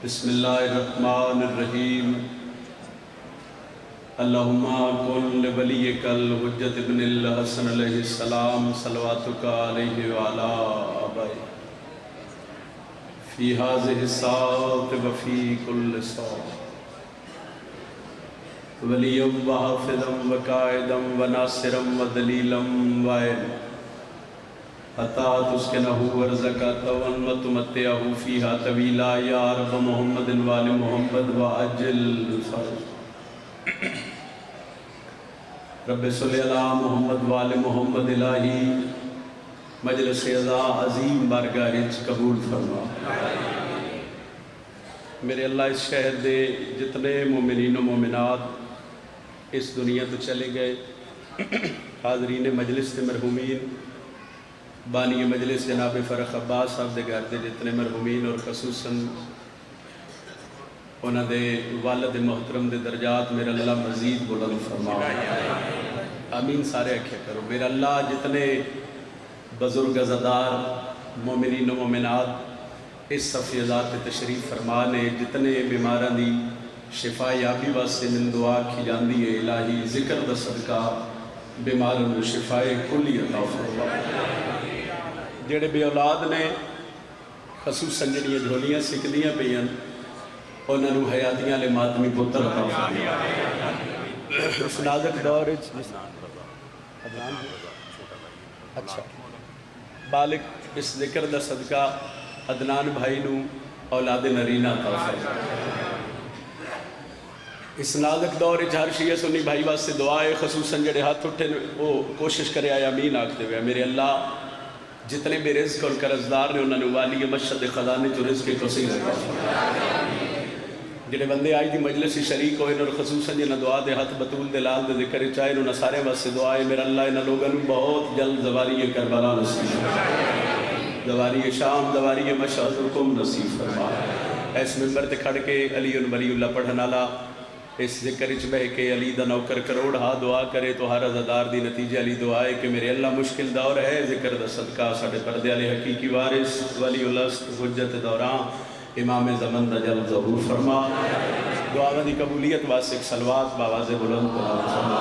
بسم اللہ الرحمن الرحیم اللہم کن لولیک الحجۃ ابن الحسن علیہ السلام صلواتک علیہ وعلا آبائہ فی ہذہ الساعۃ وفی کل ساعۃ ولیا وحافظا وقائدا وناصرا ودلیلا وعینا حتی تسکنہ ورزقہ طوعا وتمتعہ فیہا طویلا یا رب محمد وآل محمد وعجل فرج رب صلی اللہ محمد وآل محمد الہی مجلس عزا عظیم بارگاہ قبول فرما۔ میرے اللہ اس شہر دے جتنے مومنین و مومنات اس دنیا تو چلے گئے، حاضرین مجلس دے مرحومین، بانی مجلس جناب فرخ عباس صاحب دے گھر دے جتنے مرحومین اور خصوصاً انہاں دے والد محترم دے درجات میرا اللہ مزید بلند فرما۔ آمین سارے اکھے کرو۔ میرا اللہ جتنے بزرگ عزادار مومنین و مومنات اس صفی ذات تشریف فرمانے، جتنے بیماران دی شفا یابی واسطے من دعا کی جاندی ہے، الہی ذکر دا صدقہ بیماران و شفا کلی عطا فرما۔ جڑے بے اولاد نے خصوصاً جڑیاں جھولیاں سکھدیاں پیاں انہاں نوں حیاتیاں لے ماتمی پتر عطا فرما۔ اس نازک دور اچھا بالغ اس ذکر دا صدقہ عدنان بھائی نوں اولاد نرینہ عطا فرما۔ اس نازک دور ہر شیعہ سنی بھائی واسطے دعا ہے، خصوصاً جڑے ہاتھ اٹھے وہ کوشش کرے آیا امین آکھتے ہوئے میرے اللہ جتنے بے رزق اور قرضدار نے انہوں نے والی مشہد خزانے جو رزق کثیر عطا فرما۔ جڑے بندے آئی دی مجلس شریک ہوئے اور خصوصاً جنہاں دعا دے ہاتھ بطول دے لال دے ذکر چاہے انہوں نے سارے واسطے دعا ہے میرا اللہ انہاں لوگوں نے بہت جلد زواری کربلا نصیب فرما، زواری شام زواری مشہد حکم نصیب فرما۔ اس ممبر تے کھڑ کے علی ولی اللہ پڑھن والا اس ذکر چ بہ کے علی دا نوکر کروڑ ہا دعا کرے تو ہر عزادار دی نتیجہ علی دعا ہے کہ میرے اللہ مشکل دور ہے ذکر دا صدقہ ساڑھے پردے علی حقیقی وارث ولی اللہ حجت دوران امام زمن دا جل ظہور فرما۔ دعا دی قبولیت واسطے ایک صلوات باواز بلند قرآن فرما۔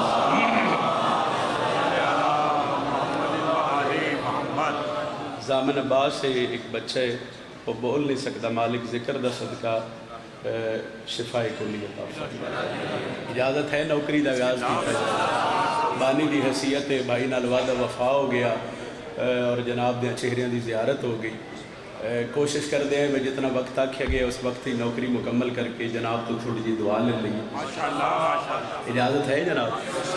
زامن عباس سے ایک بچہ ہے وہ بول نہیں سکتا، مالک ذکر دا صدقہ شفاء کلی عطا فرما۔ اجازت ہے نوکری دا آغاز کی بانی دی حیثیت ہے، بھائی نال وعدہ وفا ہو گیا اور جناب دے چہریاں دی زیارت ہو گئی۔ کوشش کر دیں میں جتنا وقت آکھیا گیا اس وقت ہی نوکری مکمل کر کے جناب تو تھوڑی جی دعا لے لیں۔ اجازت ہے جناب؟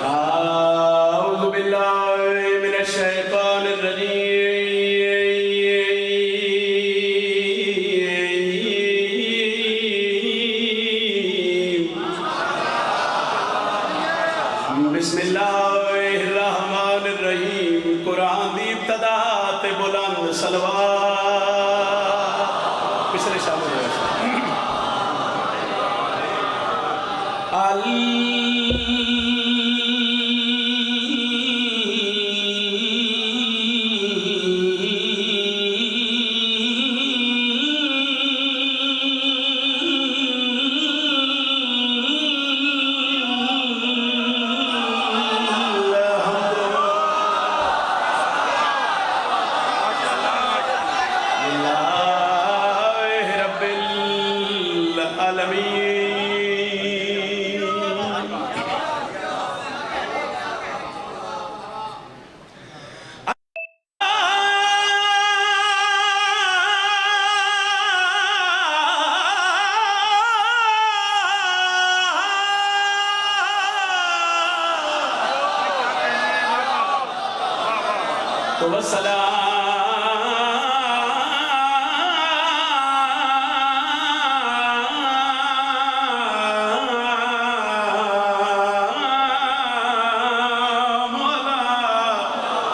اعوذ باللہ من الشیطان الرجیم، بسم اللہ الرحمن الرحیم۔ قرآن دی ابتدا تے بلند صلوات پچھلے شامل ہوئے تو والسلام علی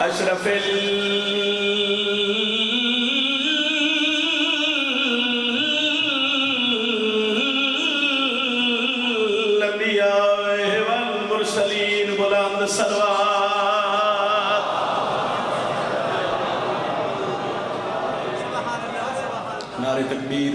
اشرف الانبیاء والمرسلین بلند صلوات۔ نعرہ تکبیر،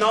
9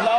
9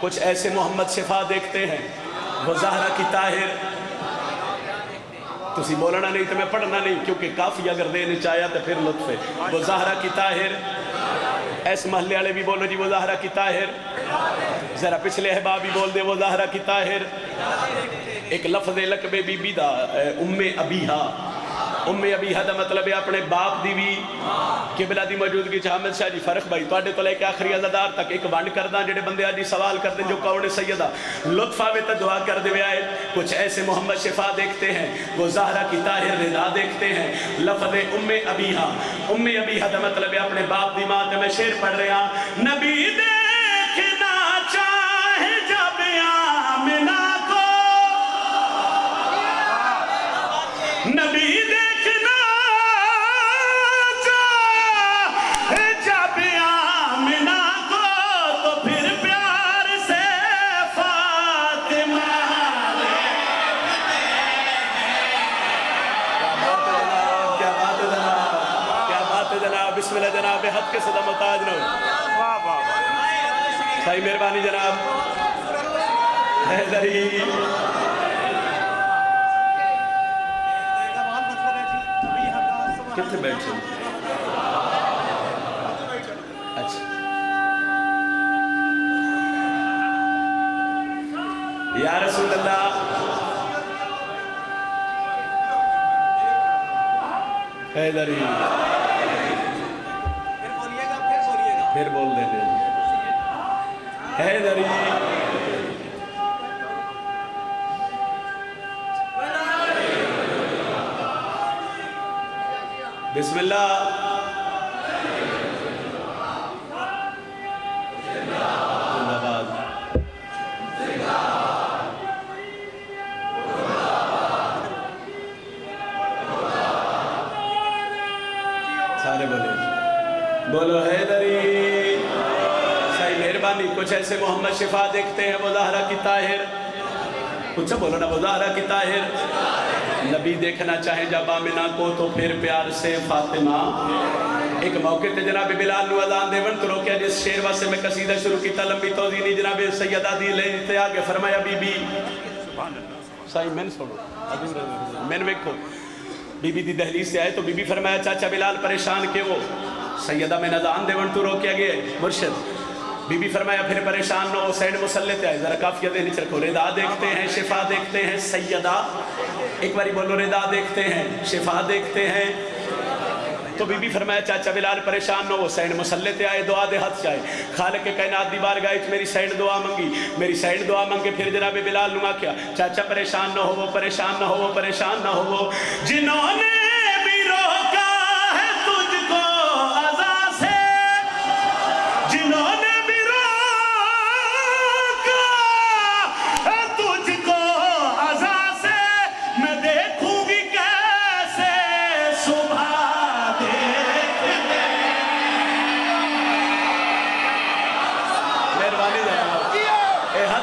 کچھ ایسے محمد شفا دیکھتے ہیں وہ زہرا کی طاہر. تسی بولنا نہیں تو میں پڑھنا نہیں کیونکہ کافی اگر دینے چاہیا تو پھر لطف ہے. وہ زہرا کی طاہر. ایس محلے والے بھی بولو جی وہ زہرا کی طاہر. ذرا پچھلے احباب بھی بول دے وہ زہرا کی طاہر. ایک لفظ لقب بی بی دا ام ابیہا. ام ابیہا دا مطلب ہے اپنے باپ دی بھی قبلہ دی موجودگی چ. حامد شاہ جی فرق بھائی تواڈے تو لے کے آخری عزادار تک ایک ونڈ کرداں جڑے بندے آج سوال کرتے جو کون سیدہ لطف آوے تا دعا کر دے آئے. کچھ ایسے محمد شفا دیکھتے ہیں وہ زہرا کی طاہر رضا دیکھتے ہیں. لفظ ام ابیہا. ام ابیہا دا مطلب ہے اپنے باپ دی ماں. میں شعر پڑھ رہا نبی دیکھنا چاہے جب آمنہ کو. نبی دیکھنا چاہے جب آمنہ کو تو پھر پیار سے فاطمہ. کیا بات ہے جناب, کیا بات ہے جناب. بسم اللہ جناب حد کے صدا محتاج نہ ہو. صحیح مہربانی جناب. حیدری کتنے بیٹھے اچھا یا رسول اللہ. حیدری پھر بول دینے حیدری. بسم اللہ. زندہ باد. سارے بولو حیدری. صحیح مہربانی. کچھ ایسے محمد شفا دیکھتے ہیں وہ زہرا کی طاہر. کچھ بولو نا وہ زہرا کی طاہر. نبی دیکھنا چاہیں جب آمنہ کو تو پھر پیار سے فاطمہ. ایک موقع تے جناب بلال نو اذان دے ون تو روکیا جس شعر واسطے میں قصیدہ شروع کیتا لمبی توضیح نہیں. جناب سیدہ دی لے تے آگے فرمایا بی بی صحیح میں سنو میں ویکھو بی بی دی دہلیز سے آئے تو بی بی فرمایا چاچا بلال پریشان کے وہ سیدہ میں اذان دے ون تو روکیا گئے مرشد. بی بی فرمایا پھر پریشان نہ ہو سینڈ مسلح تے آئے. ذرا کافیہ دے نیچے رکھو. رضا دیکھتے ہیں شفا دیکھتے ہیں سیدہ. ایک باری بولو رضا دیکھتے ہیں شفا دیکھتے ہیں. تو بی بی فرمایا چاچا بلال پریشان نہ ہو سینڈ مسلح تے آئے دعا دے ہاتھ چاہے. خالق کائنات دی بارگاہ وچ میری سینڈ دعا منگی. میری سینڈ دعا منگے پھر جناب بلال نو آکھیا چاچا پریشان نہ ہو پریشان نہ ہو پریشان نہ ہو. جنہوں نے بھی روکا ہے تجھ کو عزا سے. جنہوں نے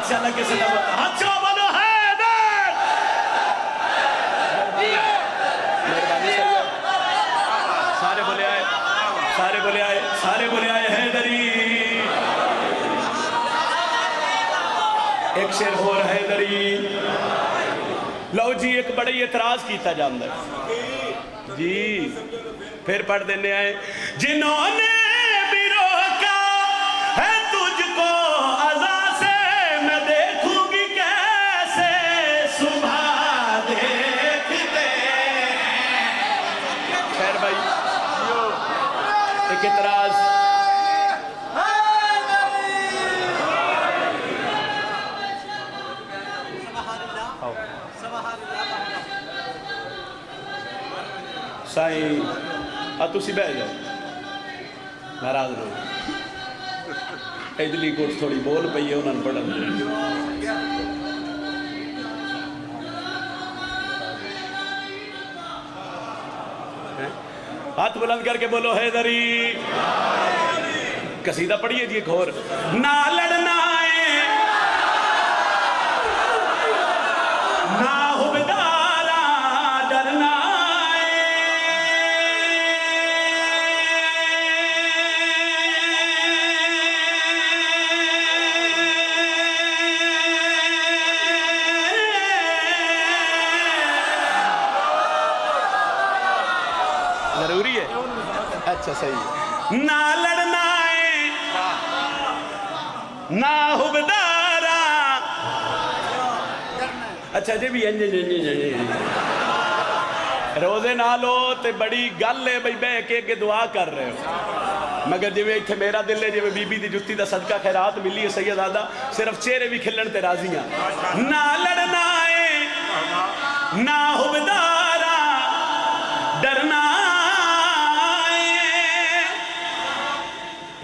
اللہ کے صدا بتا ہاتھ چاہ بنو حیدر. سارے بولے آئے سارے بولے آئے سارے بولے آئے حیدری. ایک شعر ہو رہا حیدری. لو جی ایک بڑی اعتراض کیتا جاندہ ہے جی پھر پڑھ دینے آئے. جنہوں نے بھی روکا ہے تجھ کو عزا سے میں دیکھوں گی کیسے صبح دیکھتے. خیر بھائی ایک اعتراض. سائیں تسی بہ جاؤ ناراض نہ ہو. ادلی کوٹ تھوڑی بول پئی ہے انہوں نے پڑھن. ہاتھ بلند کر کے بولو حیدری. قصیدہ پڑھیے جی ایک اور. نہ لڑنا ہے نہ حبدارا ڈرنا پوری ہے؟ اچھا صحیح ہے. نہ لڑنا ہے نہ حبدارا. اچھا جی بھی روزے نالو تے بڑی گل ہے بھئی بے کے دعا کر رہے ہو، مگر جی اتھے میرا دل ہے جی بی بی دی جتی دا صدقہ خیرات ملی ہے سیدادہ صرف چہرے بھی کھلن تے راضی ہیں. نہ لڑنا ہے نہ حبدارا ڈرنا ہے.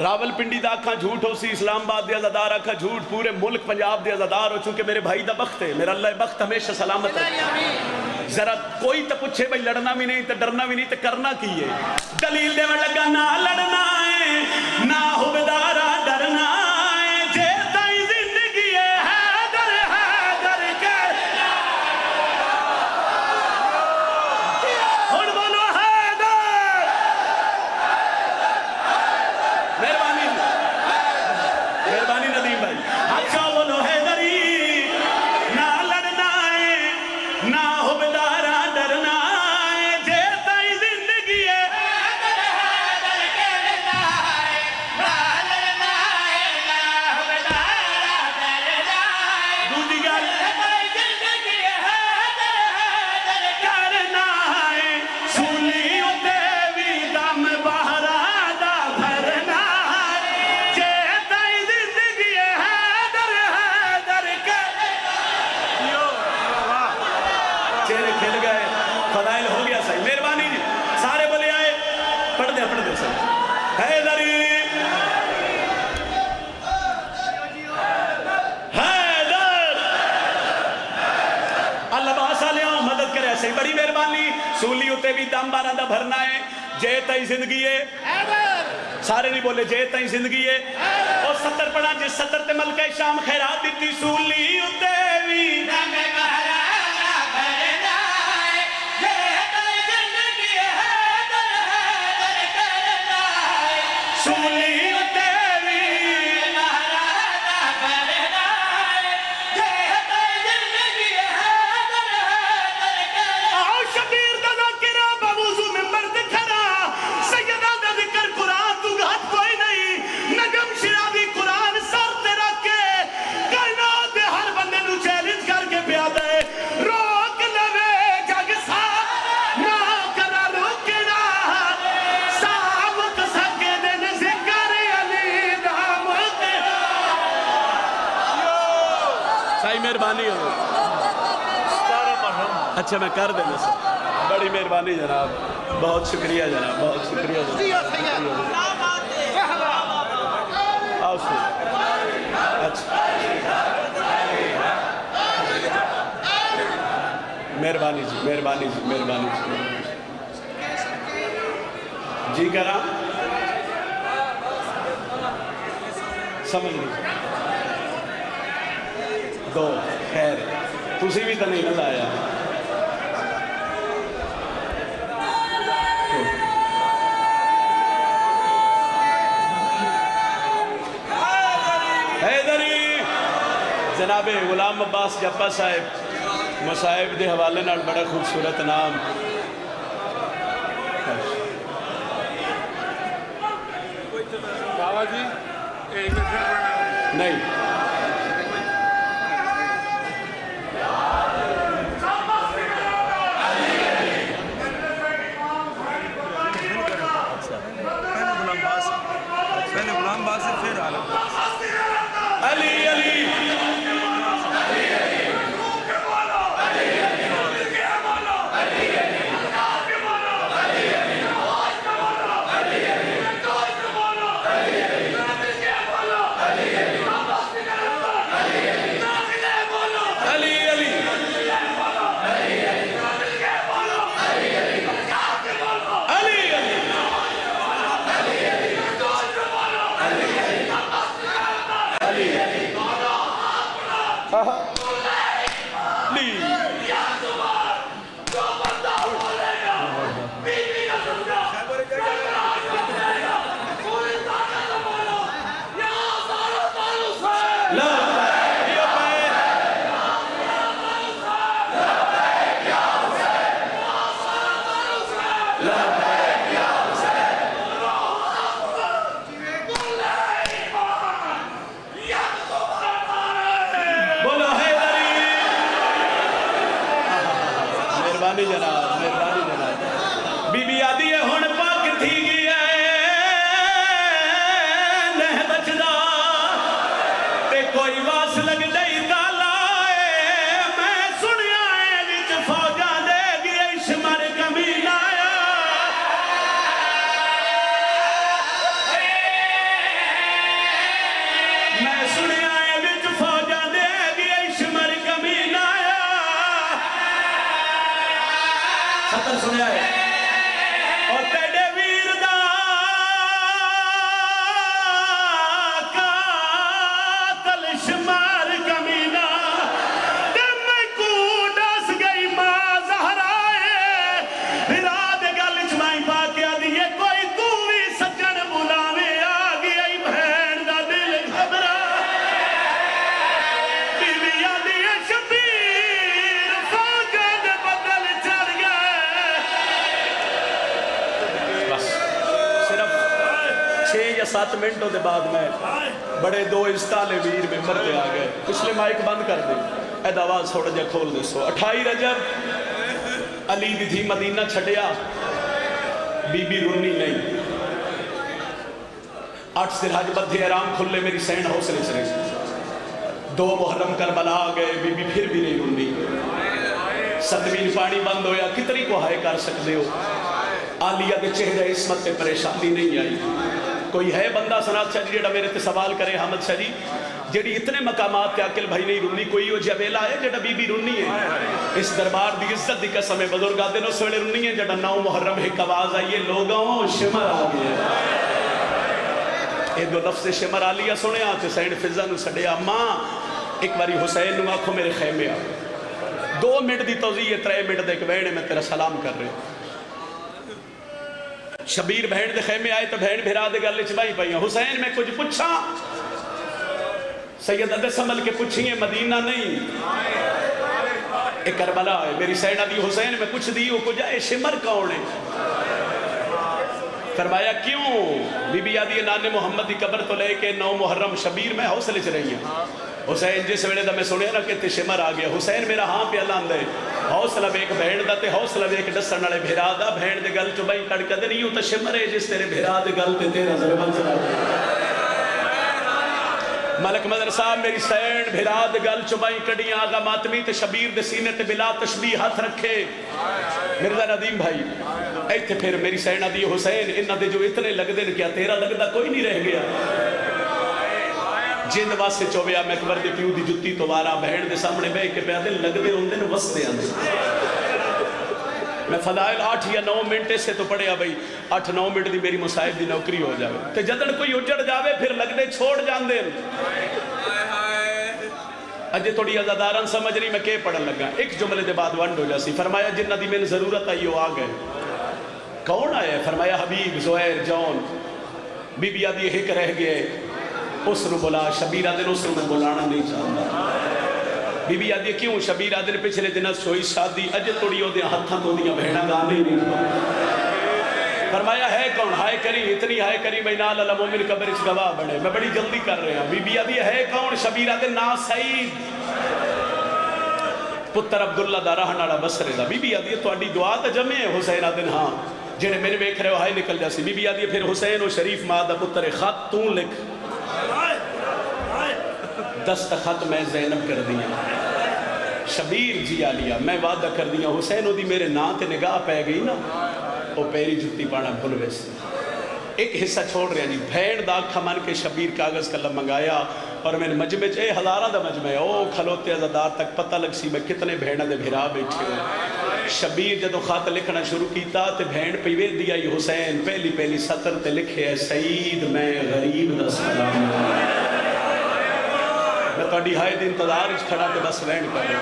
راول پنڈی دا اکھاں جھوٹ ہو سی، اسلام آباد دے ازادار اکھاں جھوٹ، پورے ملک پنجاب دے ازادار ہو، چونکہ میرے بھائی دا بخت ہے، میرا اللہ بخت ہمیشہ سلامت ہے. ذرا کوئی تو پوچھے بھئی لڑنا بھی نہیں تو ڈرنا بھی نہیں تو کرنا کی ہے؟ دلیل دے میں لگا نہ لڑنا ہے نہ حبدارا ڈرنا ہے. جے تائی زندگی ہے حیدر کے ہن بولو حیدر. مہربانی مہربانی ندیم بھائی. اچھا بولو حیدری. نہ لڑنا ہے نہ حبدارا ڈرنا ہے. جے تائی زندگی ہے دوسری گل کرنا ہے سولی اتے بھی دم بہرا دا بھرنا ہے. جے تائی زندگی ہے حیدر کے چہرے کھل گئے، فضائل ہو گیا صحیح. مہربانی جی سارے بولے آئے پڑھ دے صحیح. حیدری حیدر اللہ باسا لے آؤں مدد کرے صحیح. بڑی مہربانی. سولی اتے بھی دم بارہ دا بھرنا ہے. جے تائی زندگی ہے سارے نہیں بولے جے تائی زندگی ہے. اور ستر پڑھا جس ستر تے ملکہ شام خیرات دیتی. سولی اتے بھی دم بارہ دا بھرنا ہے. جے تائی زندگی ہے کرنا ہے. سولی اتے بھی بارہ دا بھرنا ہے. جے تائی زندگی ہے کرنا. آؤ شبیر دا ذاکرہ بوضو ممبر تے کھڑا. سیدہ دا ذکر قرآن تو گھات کوئی نہیں. نجم شرابی قرآن سر تے رکھ کے کائنات دے ہر بندے نو چیلنج کر کے پیا دے. روک لوے جگ سا نہ کرا رکنا. سامک سکے دن ذکر علی دام تیرا. صحیح مہربانی ہو. اچھا میں کر دیں سر. بڑی مہربانی جناب، بہت شکریہ جناب، بہت شکریہ جناب. آؤ سر. اچھا مہربانی جی مہربانی جی مہربانی جی. جی کرا سمجھ نہیں دو خیر تسی بھی تو نہیں نہ لایا. حیدری جناب غلام عباس جپا صاحب مصائب دے حوالے نال بڑا خوبصورت نام. بابا جی ایک نہیں پہلے غلام باز سے پھر عالم علی علی یا 7 منٹ دے بعد میں بڑے 2 استالے ویر ممبر پہ آ گئے. پچھلے مائک بند کر دیں, اے آواز تھوڑا جا کھول دے سو. 28 رجب علی دی تھی مدینہ چھڑیا, بی بی رونی نہیں. 8 سرحج بدھے احرام کھلے, میری سین حوصلے سے رہی. 2 محرم کربلا آ گئے, بی بی پھر بھی نہیں رونی. 7ویں پانی بند ہویا, کتنی کو ہائے کر سکتے ہو. عالیہ دے چہرے عصمت تے پریشانی نہیں آئی. کوئی ہے بندہ سنات شاہ جی جڑا میرے تے سوال کرے حامد شاہ جی جڑی اتنے مقامات تے عاقل بھائی نہیں رونی, کوئی ہو جا ویلا ہے جڑا بی بی رونی ہے؟ اس دربار دی عزت دی قسم ہے, بزرگاں دے اس ویلے رونی ہے جڑا 9 محرم ایک آواز آئی ہے, لوگوں شمر آ گیا. اے دو لفظ شمر عالیہ سنے آتے سینڈ فضا نو سڑیا, ماں ایک باری حسین نو آکھو میرے خیمے آ. 2 منٹ دی توضیح ہے, 3 منٹ دے وینے میں تیرا سلام کر رہے. شبیر بہن دے خیمے آئے تو بہن بھیرا دے گلے چبائی پائیاں, حسین میں کچھ پوچھا؟ سید عدد سنبھل کے پوچھئے, مدینہ نہیں ایک کربلا ہے. میری سینہ دی حسین میں پوچھ دی, وہ کچھ اے شمر کون ہے؟ فرمایا کیوں؟ بی بی آدھی نانے محمد دی قبر تو لے کے 9 محرم شبیر میں حوصلے چ رہی ہیں. حسین جس ویلے دا میں سنیا نا کہ تے شمر آ گیا. حسین میرا ہاں پہ اللہ اندے حوصلہ بیک بہن دا تے حوصلہ بیک ڈسن والے بھیرا دا. بہن دے گل چبائی کڑ کے نہیں, تو شمر ہے جس تیرے بھیرا دے گل تے تیرا ضربن چلا. ملک مدر صاحب میری سین بھیرا دے گل چبائی کڑیاں, آگا ماتمی تے شبیر دے سینے تے بلا تشبیح ہاتھ رکھے. مرزا ندیم بھائی ایتھے پھر میری سین دی حسین انہاں دے جو اتنے لگ دے کیا تیرا لگدا کوئی نہیں رہ گیا. جند واسے چوبیا میں اکبر دے پیو دی جتی تو وارا بہن دے سامنے بے کے پہ دل لگ دے ہوندے نے وستے آندے. میں فضائل 8 یا 9 منٹ سے تو پڑھیا بھئی 8-9 منٹ دی میری مصاحب دی نوکری ہو جاوے تے جدن کوئی اجڑ جاوے پھر لگ دے چھوڑ جان دے. اجے تھوڑی ازادارن سمجھ نہیں میں کہ پڑھن لگا. ایک جملے دے بعد ونڈ ہو جاسی. فرمایا جنہ دی میں ضرورت آئی وہ آ گئے. کون آیا؟ فرمایا حبیب زہیر جون. بی بی آدھی ایک رہ گئے, اس رو بلا. شبیر آدھن اس رو میں بلانا نہیں چاہتا. بی بی آدھی کیوں؟ شبیر آدھن پچھلے دن سوئی شادی, اجے توڑی ہو دیا ہتھاں تو دیا بہنہ گانے نہیں چاہتا. فرمایا ہے کون؟ ہائے کریم, اتنی ہائے کریم اینال اللہ مومن قبر اس گواہ بڑھے. میں بڑی جلدی کر رہے ہیں. بی بی آدھی ہے کون؟ شبیر آدھن نا سعید پتر عبداللہ دا رہناڑا بسرے دا. بی بی آدھی تو اڈی دعا تا جمعے ہے. حسین آدھن ہاں جنہیں میں نے بیکھ رہے ہو ہائے نکل جاسی. بی بی آدھی پھر حسین و شریف مادہ پتر خط تو لکھ, دستخط میں زینب کر دیا. شبیر جی آلیا میں وعدہ کر دیا. حسین دی میرے نا تے نگاہ پہ گئی نا, وہ پیری جتی پانا بھول ویسے. ایک حصہ چھوڑ رہے ہیں جی. بھین دا کھا من کے شبیر کاغذ قلم منگایا اور میں نے مجمع اے ہزارہ دا مجمع ہے. او کھلوتے ازادار تک پتہ لگ سی میں کتنے بھینہ دے بھیرا بیٹھے ہو. شبیر جدو خط لکھنا شروع کیتا تے بھین پیوے دیا حسین پہلی سطر تے لکھے ہے سعید میں غریب دا سلام. میں توڑی ہائے دی انتظار اس کھڑا تے بس وین کر رہے.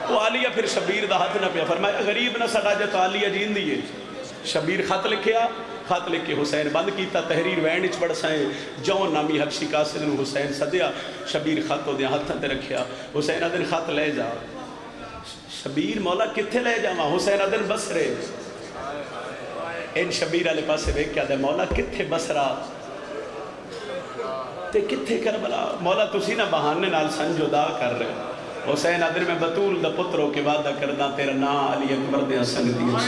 وہ عالیہ پھر شبیر دا ہاتھ نہ پیا. فرمایا غریب نہ سڑا جا تو عالیہ جین دیئے. شبیر خط لکھیا, خط لکھ کے حسین بند کیتا. تحریر وین اچ بڑھ سائیں جون نامی حبشی قاصد نے حسین صدیا. شبیر خط ہو دیا ہاتھ تے رکھیا. حسین آدھن خط لے جا. شبیر مولا کتھے لے جاواں؟ حسین آدھن بسرے. ان شبیر والے پاسے ویکھ کے آدھے مولا کتھے بسرا تے کتھے کربلا؟ مولا تسی نہ بہانے نال سنجدا کر رہے. حسین آدھن میں بطول دا پتروں کے وعدہ کردہ تیرا نا علی اکبر دیا سنگ دیا.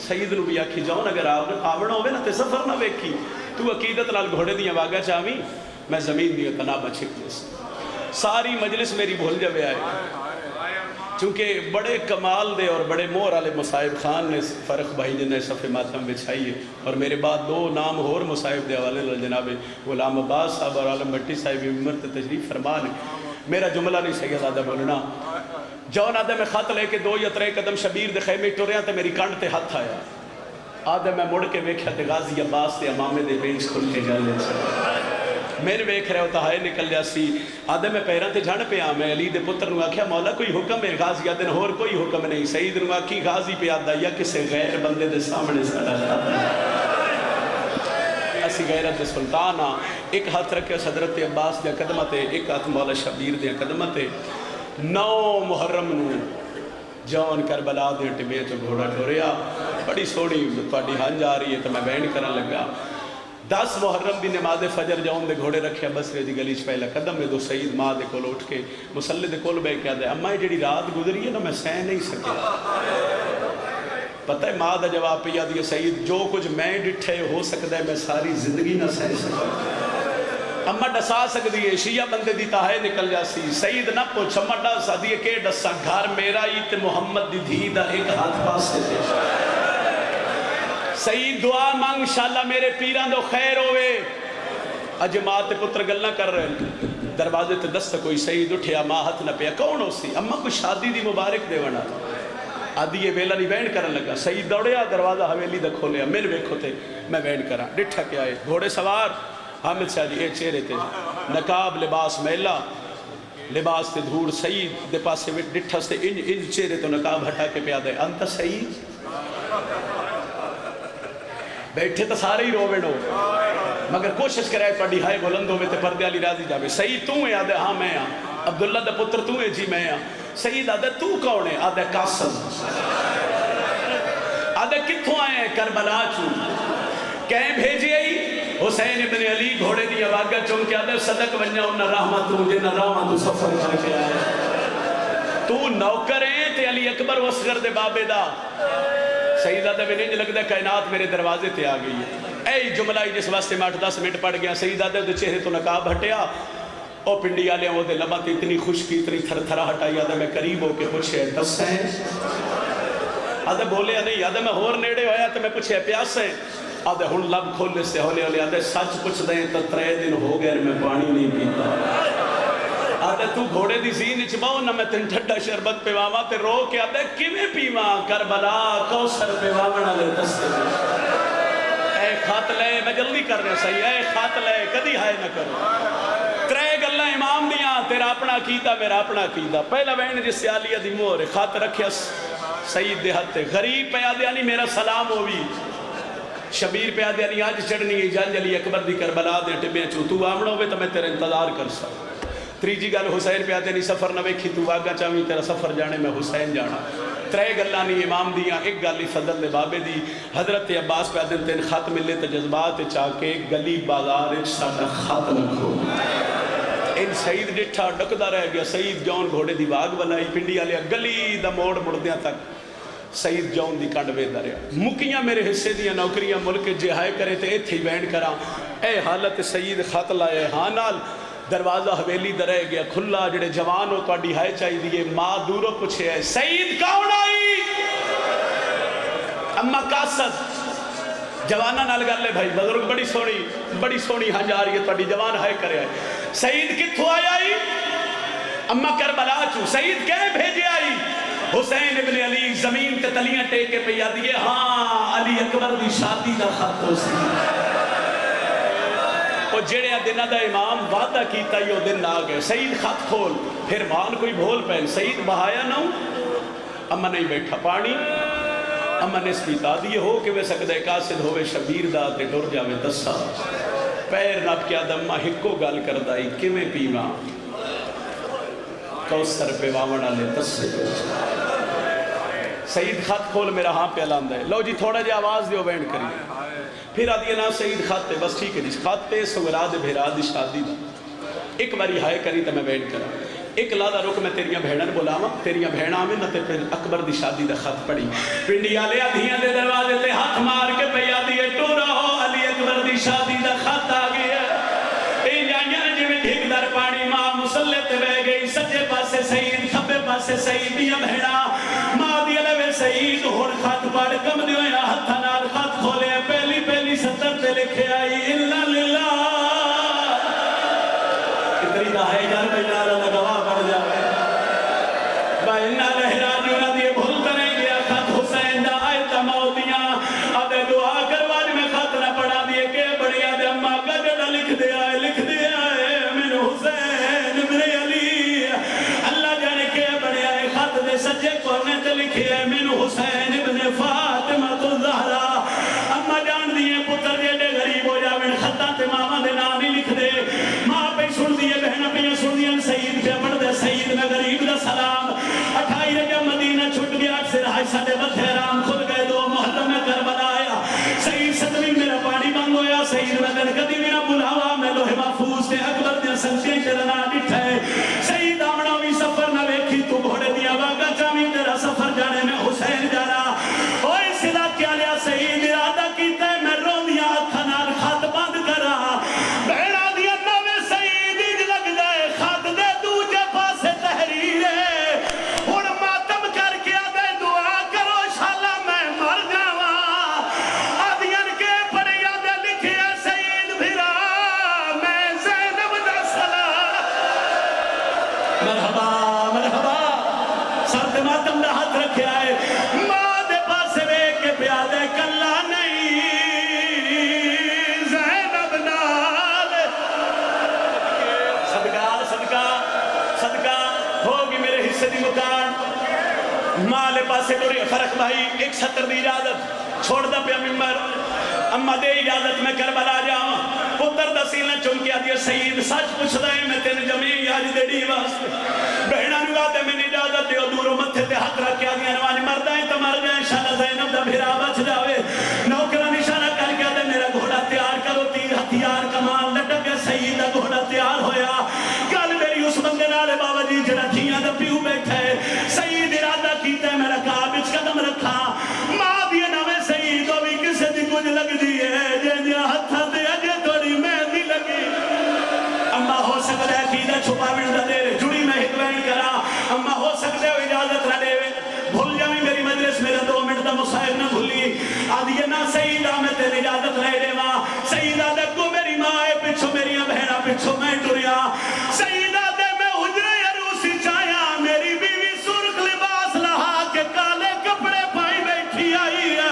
سعید نو بھی آکھی جاؤں اگر آونا ہوئے نا تے سفر نہ ویکھی. تو عقیدت نال گھوڑے دیا واگا چاہویں, میں زمین دیا تنابہ چھک جیسے. ساری مجلس میری بھول جاوے آئے چونکہ بڑے کمال دے اور بڑے مور والے مصاحب خان نے فرق بھائی جن نے صفحہ ماتم بچھائی ہے. اور میرے بعد 2 نام اور مصاحب دے حوالے جناب غلام عباس صاحب اور عالم بھٹی صاحب عمر تشریف فرما نے. میرا جملہ نہیں صحیح زیادہ بولنا. جون آدھے میں خط لے کے 2 یا 3 قدم شبیر دے خیمے ٹوریا تے میری کانڈ تے ہاتھ آیا. آدھے میں مڑ کے ویکھیا تے غازی عباس تے امامے دے پینچ کھل کے جالے سے میں نے ویکھ رہے ہوتا ہائے نکل جاسی. آدھے میں پیران تے جھڑ پہ میں علی دے پتر نو آکھیا مولا کوئی حکم ہے؟ غازی آدھے اور کوئی حکم نہیں. سعید نو آکھی غازی پہ آدھا یا کسے غیر بندے دے سامنے سڑا اسی غیرت دے سلطان ہاں. ایک ہاتھ رکھے حضرت عباس دے قدمہ تے, ایک ہاتھ مولا شبیر دے قدمہ تے. 9 محرم نو جون کربلا دے ٹبے چ گھوڑا ٹوریا. بڑی سونی تھوڑی ہنج آ رہی ہے تو میں بیان کرن لگا 10 محرم دی نماز فجر جاؤں دے گھوڑے رکھے بسرے دی گلی چ پہلا قدم میں دو سید ماں دے کول اٹھ کے مسلے دے کول بیٹھ کے آدھے اماں جڑی رات گزری ہے نا میں سہ نہیں سکیا پتہ ہے ماں دا جواب پہ یاد یہ سید جو کچھ میں ڈٹھے ہو سکتا ہے میں ساری زندگی نہ سہ سکتا اماں ڈسا سکتی ہے شیعہ بندے دی تاہے نکل جاسی سید نہ پوچھ اماں ڈسا دیئے کہ ڈسا گھر میرا ہی تے محمد دی دھی دا ایک ہاتھ پاس سے سید دعا مانگ انشاءاللہ میرے پیران دو خیر ہوئے اج ماں تے پتر گلنا کر رہے ہیں دروازے تے دست کوئی سید اٹھیا ماں ہاتھ نہ پیا کون ہو سی اماں کو شادی دی مبارک دے ونا آدھی یہ ویلا نہیں وین کرن لگا سید دوڑیا دروازہ حویلی دا کھولیا میرے ویکھو تے میں وین کرا ڈٹھا کے آئے گھوڑے سوار حامد شاہ جی ایک چہرے تے نقاب لباس میلا لباس تے دھوڑ سید دے پاسے ڈٹھا سے انج چہرے تو نقاب ہٹا کے پیا دے انت سید بیٹھے تو سارے ہی رووین ہو مگر کوشش کرے پڑھی ہائے بلندوں میں تے پردے علی راضی جاوے سید تو ہے آدھے ہاں میں ہاں عبداللہ دے پتر تو ہے جی میں ہاں سید آدھے تو کون ہے آدھے قاسم آدھے کتھوں آئے ہیں کربلا چوں کہیں بھیجی آئی حسین ابن علی گھوڑے دی آواگا چونکہ آدھے صدق ونیا انہا رحمت ہوں جنہا رحمت سفر کر کے آئے تو نوکر ہیں تے علی اکبر وصغر دے بابے دا سیدہ دے میں نہیں لگتا کائنات میرے دروازے تے آ گئی ہے اے جملہ جس واسطے میں 8-10 منٹ پڑھ گیا سیدہ دے چہرے تو نقاب ہٹیا او پنڈی آلے وہ دے لبا تے اتنی خوشکی اتنی تھر تھرا ہٹائی آدھا میں قریب ہو کے پوچھے دس ہیں آدھا بولے نہیں آدھا میں ہور نیڑے ہویا تو میں پوچھے پیاس ہیں آدھے ہن لب کھولے سے ہولے ہولے آدھے سچ پوچھ دیں تو 3 دن ہو گئے میں پانی نہیں پیتا آدھے تو گھوڑے دی زین چباؤ نہ میں تن ٹھڈا شربت پہ واما تے رو کے آدھے کیویں پیواں کربلا کوثر پہ واونا لے دستے اے خط لے میں جلدی کر رہا صحیح اے خط لے کدی ہائے نہ کرو 3 گلاں امام دیاں تیرا اپنا عقیدہ میرا عقیدہ عقیدہ پہلا وین جس سے علی دی مہر خط رکھیا سید دے ہتھ غریب پہ آدھے نہیں میرا سلام ہووی شبیر پہ آدھے نہیں آج چڑھنی ہے جان علی اکبر دی کربلا دے ٹبیاں چوں تو آمنا ہوئے تو میں تیرے انتظار کر سکتا تریجی گل حسین پہ آدھے نہیں سفر نہ ویکھی تو آگا چاہویں تیرا سفر جانے میں حسین جانا 3 گلاں نہیں امام دیاں ایک گلی فضل دے بابے دی حضرت عباس پہ آدھے تین خط ملے تو جذبات چاہ کے گلی بازار ایک ساڑھا خط لکھو ان سعید ڈٹھا ڈکدہ رہ گیا سعید جون گھوڑے دی باغ بنائی پنڈی آلیا گلی دا موڑ مردیاں تک سعید جون دی کنڈ وے دریا مکیاں میرے حصے دیاں نوکریاں ملک جہائے کرے تے ایتھی بینڈ کرا اے حالت سعید خط لائے ہاں نال دروازہ حویلی در رہ گیا کھلا جڑے جوان ہو تو اڈی ہائے چاہی دیئے ماں دورو پوچھے ہے سعید کون آئی اما قاسد جوانہ نال گل لے بھائی بزرگ بڑی سونی ہاں جا رہی ہے تو اڈی جوان ہائے کرے آئی سعید کتھو آئی اما کربلا چوں سعید کہے بھیجے آئی حسین ابن علی زمین تے تلیاں ٹیکے پہ یاد دیئے ہاں علی اکبر دی شادی دا خط ہو سی وہ جڑے دنہ دا امام وعدہ کیتا یہ دن آ گئے سعید خط کھول پھر مان کوئی بھول پہن سعید بہایا نہ اما نہیں بیٹھا پانی اما نے سپیتا دیئے ہو کہ وہ سکدہ قاسد ہوئے شبیر دا تے ڈور جاوے دسا پیر نپ کیا دمہ ہکو گال کردائی کیویں پیواں کوثر پہ واونا لے دسے سعید خط کھول میرا ہاں پہ الاندہ ہے لو جی تھوڑا جی آواز دیو بینڈ کریے پھر آدھی نا سعید خط ہے بس ٹھیک ہے جس خط پہ سغراد بھیراد شادی دا ایک باری ہائے کری تو میں بینڈ کرا ایک لادہ رک میں تیریاں بھیڑن بولاما تیریاں بھیڑا میں نہ تے پھر اکبر دی شادی دا خط پڑی پنڈی آلے آدھیاں دے دروازے تے ہاتھ مار کے پہ آدھی ہے تو رہو علی اکبر دی شادی دا خط آ گیا این جانیاں جی میں ڈھک در پانی ماں مسلے تے بہ گئی سجے پاسے سعید کھبے پاسے سعید دیاں بھیڑا ماں دی علیہ سعید ہون خط پڑھ کم دیو یا ہتھا نال خط کھولے پہلی سطر تے لکھے آئی اللہ للہ اتنی دہائی جان میں نارا لگوا بڑھ جاوے بہنہ لہراجی انہا دیئے بھولتا نہیں گیا خط حسین دا آئے تماؤ دیا اب دعا کرواج میں خط نہ پڑھا دیئے کہ بڑی آدھے اممہ کا جڑا لکھ دیا ہے من حسین ابن علی اللہ جانے کہ بڑی آئے خط دے سجے کونے تے لکھے ہے من حسین ابن فاطمہ الزہرا اممہ جان دیئے پتر جیڑے غریب ہو جاویں خطہ تے ماما دے نام ہی لکھ دے ماں پہ سن دیئے بہنہ پہ سن دیئے سعید پہ پڑھ دے سعید میں غریب دا سلام 28 رجب مدینہ چھٹ گیا اکثر ہائی ساڑے بدھ حرام کھل گئے 2 محرم میں سید تیرا نا ڈٹھا ہے سید آمنا بھی سفر نہ ویکھی تو گھوڑے دیا واگا چاہمی تیرا سفر جانے میں حسین جانا اوہ اس علاقے آلیا سید ارادہ کیتا ہے میں رو دیا اکھا نال خط بند کرا بہنا دیا نوے سید اج لگ جائے خط دے دوجے پاسے تحریر ہے اور ماتم کر کے آدھے دعا کرو شالا میں مر جاوا آدھین کے پڑے آدھے لکھے سید بھرا میں زینب دا سلام مرحبا مرحبا سرد ماتم دا ہاتھ رکھے آئے ماں دے پاسے بے کے پیادے کلا نہیں زینب نال صدقہ صدقہ صدقہ ہوگی میرے حصے دی مکان مالے پاسے ٹوری فرق بھائی 170 دی اجازت چھوڑ دا پیا ممبر اما دے اجازت میں کربلا جاؤں پتر دا سینہ چون کیا دیا سید سچ پوچھ دائیں میں تیرے جمعی آج دے دی واسطے بہنہ نگاہ دے میں اجازت دے دورو متھے تے حق رکھ کیا دیا نواز مردائیں تو مر جائیں شاہ زینب دا بھیرا بچ جاوے نوکرہ نشانہ کر کے دے میرا گھوڑا تیار کرو تیر ہتھیار کمان لٹک گیا سید دا گھوڑا تیار ہویا کل میری اس بندے نالے بابا جی جڑا دھیاں دا پیو بیٹھا ہے سید ارادہ کیتا ہے میرا کعبچ قدم رکھا ماں دیے نوے سید تو بھی کسے دی کچھ لگ دیئے جے دیا ہتھا دے اجے توڑی مہندی لگی اما ہو سکتا ہے کیدہ چھپا منڈا دے جڑی میں ہکوین کرا اما ہو سکتا ہے اجازت نہ دے بھول جاویں میری مجلس میرا 2 منٹ دا مصائب نہ بھولی آدھیے نا سیدہ میں تیرے اجازت رہ دے ماں سیدہ دکو میری ماں ہے پچھو میری بہنہ پچھو میں ٹوریا سیدہ دے میں حجرے عروسی چایا میری بیوی سرخ لباس لہا کے کالے کپڑے پائی بیٹھی آئی ہے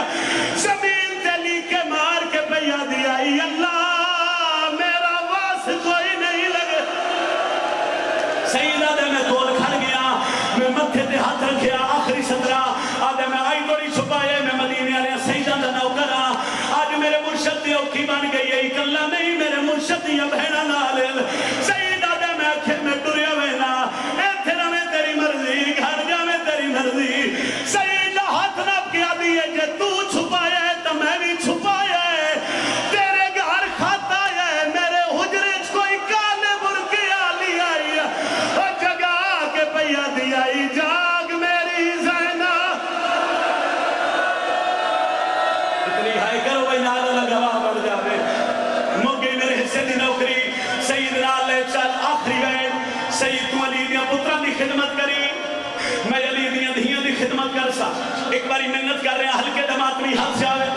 زمین تیلی کے مار کے پیا دی آئی اللہ میرا واس کوئی نہیں لگے سیدہ دے میں کول کھڑ گیا میں متھے تے ہاتھ رکھیا آخری صدرہ آدھے میں آئی توڑی چھپائے میں مدینے آلیا سیدہ دا نوکرہ آج میرے مرشد دی اوکھی بن گئی ہے اکلا نہیں میرے مرشد دی بہنہ نالل سیدہ دے میں اکھے میں ٹوریا وینا ایتھے نہ میں تیری مرضی گھر جا میں تیری مرضی سیدہ ہاتھ نب کیا دیئے جے تو چھپائے تو میں بھی چھپائے تیرے گھر کھاتا ہے میرے حجرے کوئی کالے برکے آلی آئی اور جگہ کے پیا دی آئی جاگ میری زینہ اتنی ہائی کرو بھائی نالا لگوا بڑھ جاوے موگی میرے حصے دی نوکری سید نالے چل آخری گئے سید تو علی دیا پتران دی خدمت کری میں علی دیا دھیاں دی خدمت کر سا ایک باری محنت کر رہے ہیں ہلکے دمات بھی حد سے آوے